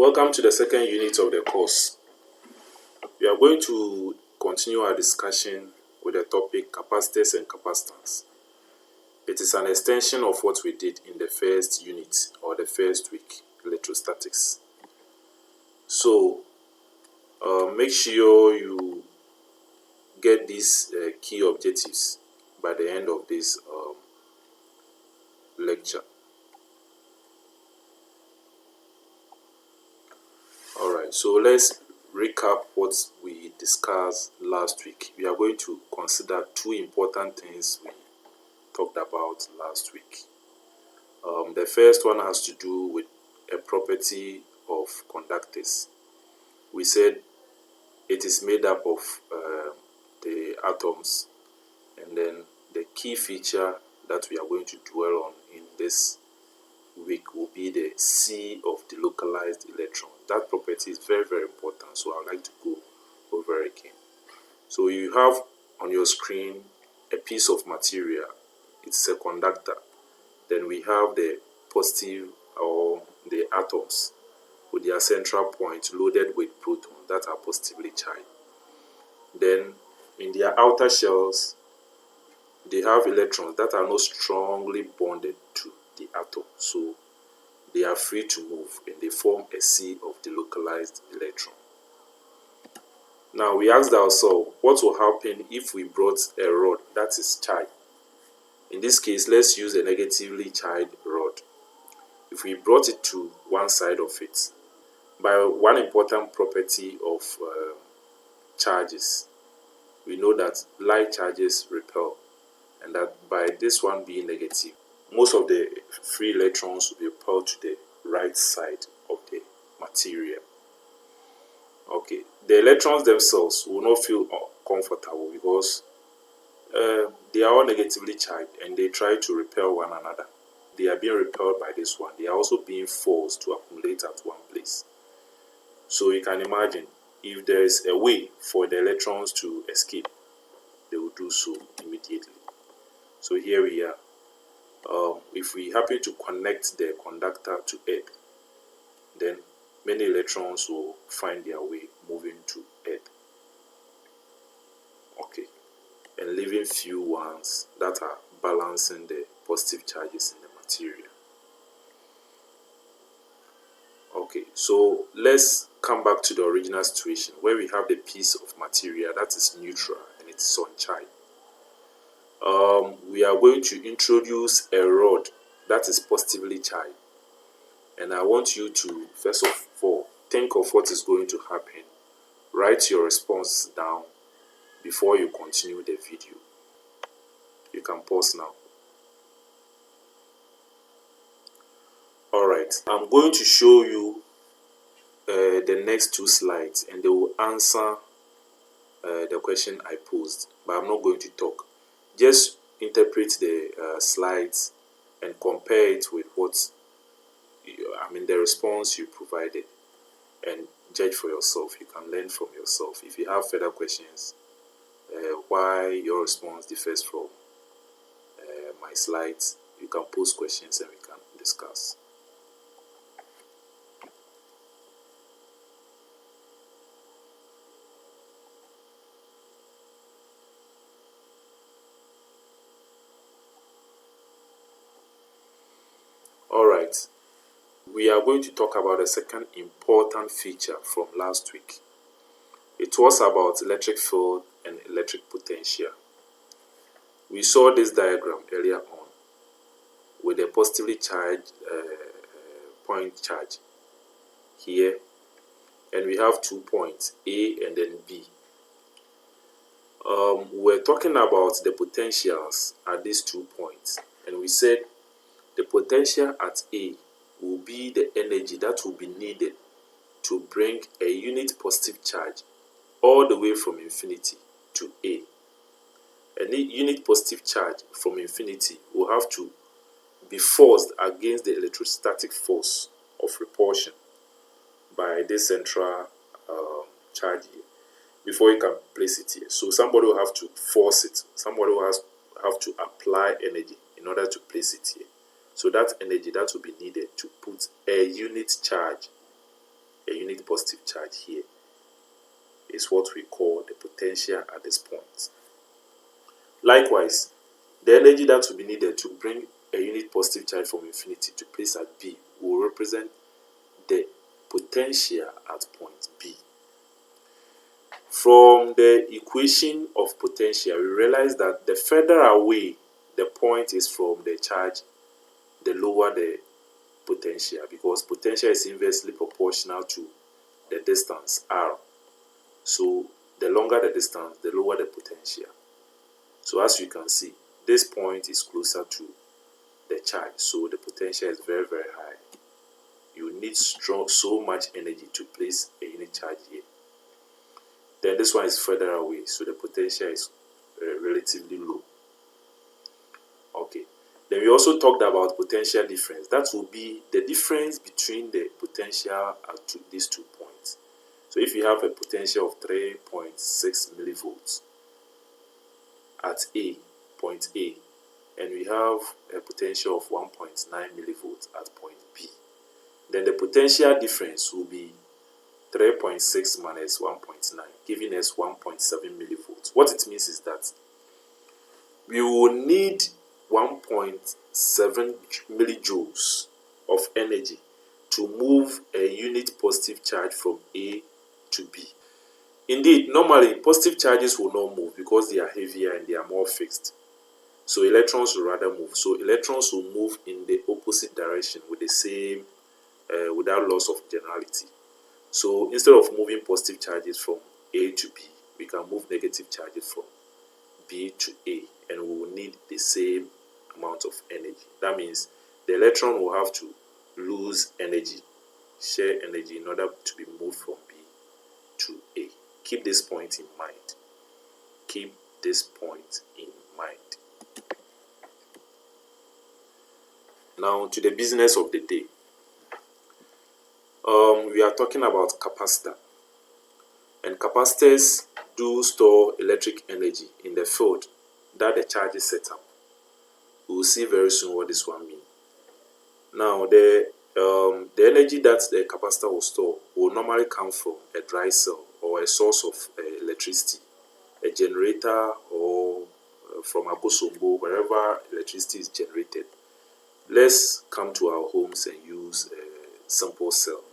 Welcome to the second unit of the course. We are going to continue our discussion with the topic capacitors and capacitance. It is an extension of what we did in the first unit or the first week, electrostatics. So make sure you get these key objectives by the end of this lecture. Alright, so let's recap what we discussed last week. We are going to consider two important things we talked about last week. The first one has to do with a property of conductors. We said it is made up of the atoms, and then the key feature that we are going to dwell on in this week will be the C of the localized electron. That property is very, very important, so I would like to go over it again. So you have on your screen a piece of material. It's a conductor. Then we have the positive or the atoms with their central point loaded with protons that are positively charged. Then in their outer shells, they have electrons that are not strongly bonded to the atom, so they are free to move and they form a sea of the localized electron. Now we asked ourselves, what will happen if we brought a rod that is charged? In this case, let's use a negatively charged rod. If we brought it to one side of it, by one important property of charges, we know that like charges repel, and that by this one being negative, most of the free electrons will be repelled to the right side of the material. Okay, the electrons themselves will not feel comfortable because they are all negatively charged and they try to repel one another. They are being repelled by this one. They are also being forced to accumulate at one place. So you can imagine, if there is a way for the electrons to escape, they will do so immediately. So here we are. If we happen to connect the conductor to Earth, then many electrons will find their way moving to Earth. Okay, and leaving few ones that are balancing the positive charges in the material. Okay, so let's come back to the original situation where we have the piece of material that is neutral and it is uncharged. We are going to introduce a rod that is positively charged, and I want you to first of all think of what is going to happen. Write your response down before you continue the video. You can pause now. Alright, I'm going to show you the next two slides and they will answer the question I posed, but I'm not going to talk. Just interpret the slides and compare it with the response you provided, and judge for yourself. You can learn from yourself. If you have further questions, why your response differs from my slides, you can post questions and we can discuss. Alright, we are going to talk about the second important feature from last week. It was about electric field and electric potential. We saw this diagram earlier on with a positively charged point charge here, and we have 2 points, A and then B. We're talking about the potentials at these 2 points, and we said the potential at A will be the energy that will be needed to bring a unit positive charge all the way from infinity to A. A unit positive charge from infinity will have to be forced against the electrostatic force of repulsion by this central charge here before you can place it here. So somebody will have to force it. Somebody will have to apply energy in order to place it here. So that energy that will be needed to put a unit charge a unit positive charge here is what we call the potential at this point. Likewise, the energy that will be needed to bring a unit positive charge from infinity to place at B will represent the potential at point B. From the equation of potential, we realize that the further away the point is from the charge, the lower the potential, because potential is inversely proportional to the distance r. So the longer the distance, the lower the potential. So as you can see, this point is closer to the charge, so the potential is very, very high. You need so much energy to place a unit charge here. Then this one is further away, so the potential is relatively low. Okay. Then we also talked about potential difference. That will be the difference between the potential at these 2 points. So if you have a potential of 3.6 millivolts at A, point A, and we have a potential of 1.9 millivolts at point B, then the potential difference will be 3.6 minus 1.9, giving us 1.7 millivolts. What it means is that we will need 1.7 millijoules of energy to move a unit positive charge from A to B. Indeed, normally positive charges will not move because they are heavier and they are more fixed. So electrons will rather move. So electrons will move in the opposite direction with the same, without loss of generality. So instead of moving positive charges from A to B, we can move negative charges from B to A, and we will need the same amount of energy. That means the electron will have to lose energy, share energy, in order to be moved from B to A. Keep this point in mind. Keep this point in mind. Now to the business of the day. We are talking about capacitor. And capacitors do store electric energy in the field that the charge is set up. We will see very soon what this one means. Now, the energy that the capacitor will store will normally come from a dry cell or a source of electricity, a generator, or from a kosombo, wherever electricity is generated. Let's come to our homes and use a simple cell.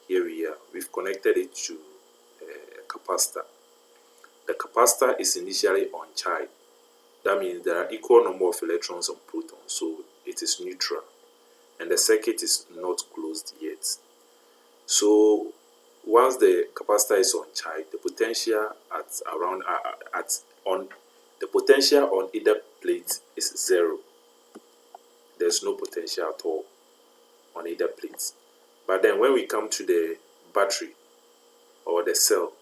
Here we are. We've connected it to a capacitor. The capacitor is initially uncharged. That means there are equal number of electrons and protons, so it is neutral, and the circuit is not closed yet. So once the capacitor is uncharged, the potential on either plate is 0. There's no potential at all on either plate. But then when we come to the battery or the cell,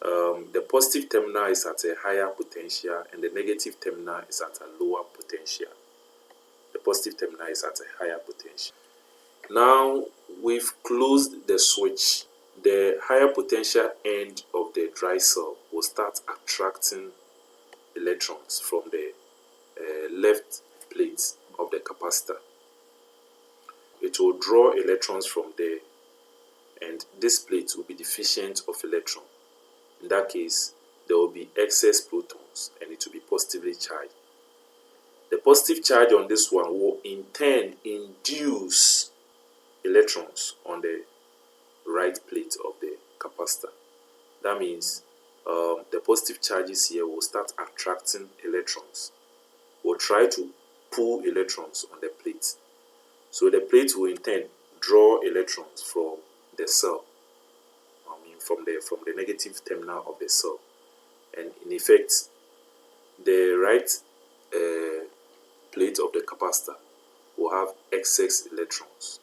the positive terminal is at a higher potential and the negative terminal is at a lower potential. The positive terminal is at a higher potential. Now we've closed the switch. The higher potential end of the dry cell will start attracting electrons from the left plate of the capacitor. It will draw electrons from there, and this plate will be deficient of electron. In that case, there will be excess protons and it will be positively charged. The positive charge on this one will in turn induce electrons on the right plate of the capacitor. That means the positive charges here will start attracting electrons. Will try to pull electrons on the plate. So the plate will in turn draw electrons from the cell, from the negative terminal of the cell, and in effect, the right plate of the capacitor will have excess electrons.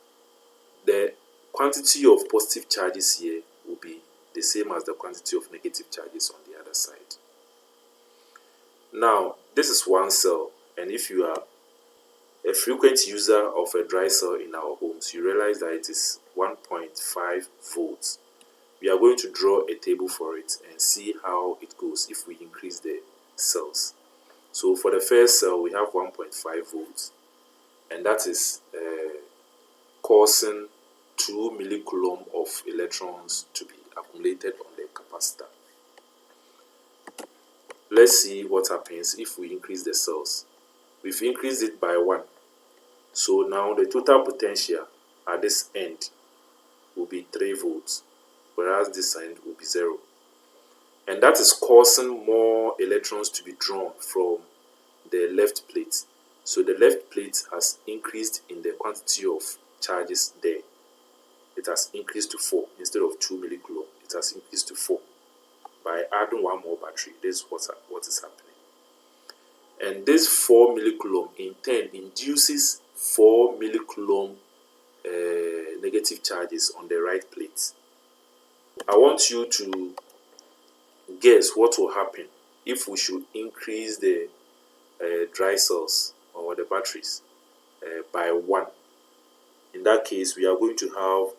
The quantity of positive charges here will be the same as the quantity of negative charges on the other side. Now, this is one cell, and if you are a frequent user of a dry cell in our homes, you realize that it is 1.5 volts. We are going to draw a table for it and see how it goes if we increase the cells. So for the first cell, we have 1.5 volts, and that is causing 2 millicoulomb of electrons to be accumulated on the capacitor. Let's see what happens if we increase the cells. We've increased it by 1. So now the total potential at this end will be 3 volts, whereas this end will be 0. And that is causing more electrons to be drawn from the left plate. So the left plate has increased in the quantity of charges there. It has increased to 4 instead of 2 millicoulomb. It has increased to 4 by adding 1 more battery. This is what is happening. And this 4 millicoulomb in turn induces 4 millicoulomb negative charges on the right plate. I want you to guess what will happen if we should increase the dry cells or the batteries by 1. In that case, we are going to have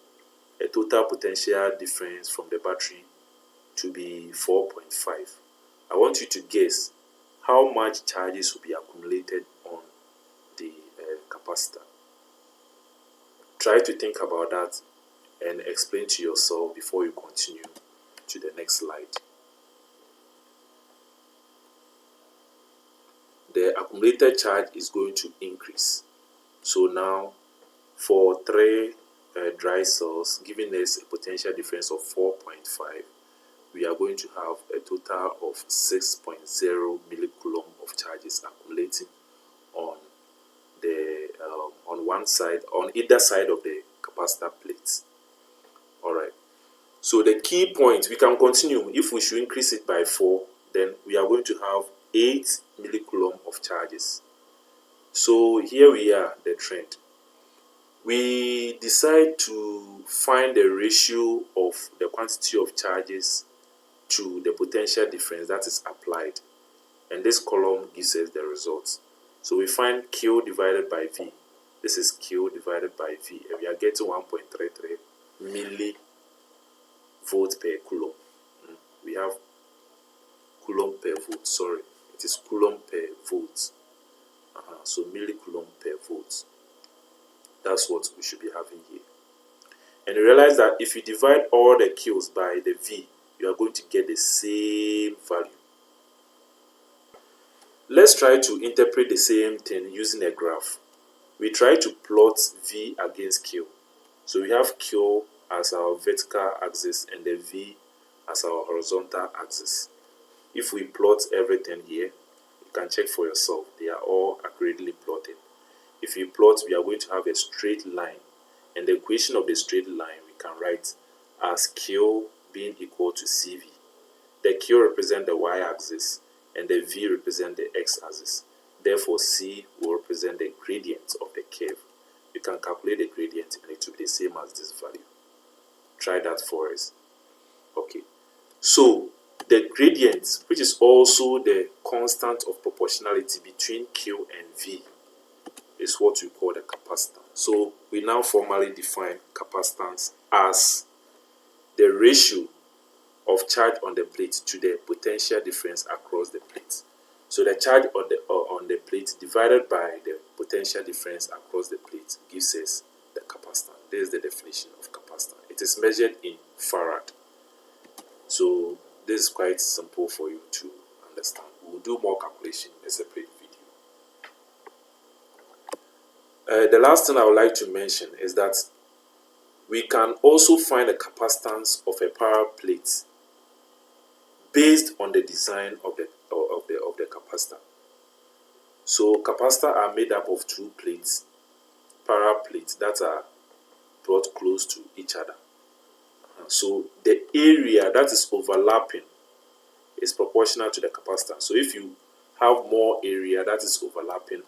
a total potential difference from the battery to be 4.5. I want you to guess how much charges will be accumulated on the capacitor. Try to think about that and explain to yourself before you continue to the next slide. The accumulated charge is going to increase. So now for 3 dry cells, giving us a potential difference of 4.5, we are going to have a total of 6.0 millicoulomb of charges accumulating on the on one side, on either side of the capacitor plates. Alright, so the key point, we can continue. If we should increase it by 4, then we are going to have 8 millicoulomb of charges. So here we are, the trend. We decide to find the ratio of the quantity of charges to the potential difference that is applied, and this column gives us the results. So we find Q divided by V. This is Q divided by V, and we are getting 1.33 millivolts per coulomb. We have coulomb per volt, sorry, it is coulomb per volt. So millicoulomb per volt. That's what we should be having here. And you realize that if you divide all the Q's by the V, you are going to get the same value. Let's try to interpret the same thing using a graph. We try to plot V against Q. So we have Q as our vertical axis and the V as our horizontal axis. If we plot everything here, you can check for yourself. They are all accurately plotted. If we plot, we are going to have a straight line. And the equation of the straight line we can write as Q being equal to CV. The Q represents the y-axis and the V represents the x-axis. Therefore, C will represent the gradient of the curve. You can calculate the gradient and it will be the same as this value. Try that for us. Okay. So, the gradient, which is also the constant of proportionality between Q and V, is what we call the capacitance. So we now formally define capacitance as the ratio of charge on the plate to the potential difference across the plate. So the charge on the plate divided by the potential difference across the plate gives us the capacitance. This is the definition of capacitance. It is measured in farad. So this is quite simple for you to understand. We'll do more calculation in a separate video. The last thing I would like to mention is that we can also find the capacitance of a power plate based on the design of the capacitor. So capacitors are made up of 2 plates, parallel plates that are brought close to each other. So the area that is overlapping is proportional to the capacitance. So if you have more area that is overlapping,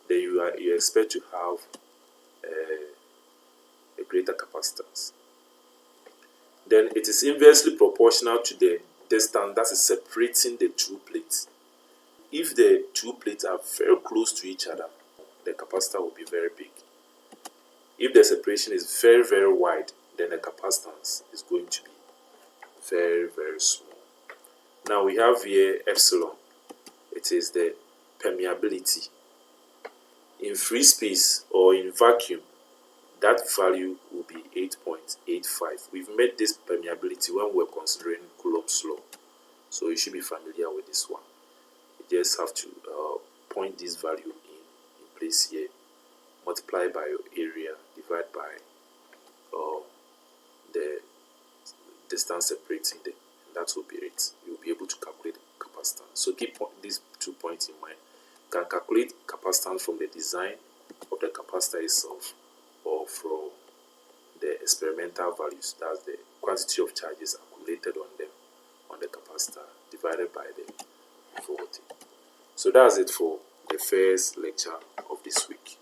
then you expect to have a greater capacitance. Then it is inversely proportional to the distance that is separating the 2 plates. If the 2 plates are very close to each other, the capacitor will be very big. If the separation is very, very wide, then the capacitance is going to be very, very small. Now we have here epsilon. It is the permeability. In free space or in vacuum, that value will be 8.85. We've made this permeability when we're considering Coulomb's law, so you should be familiar with this one. You just have to point this value in place here, multiply by your area, divide by the distance separating them, and that will be it. You'll be able to calculate capacitance. So keep these 2 points in mind. You can calculate capacitance from the design of the capacitor itself, or from the experimental values. That's the quantity of charges accumulated on them, on the capacitor, divided by the voltage. So that's it for the first lecture of this week.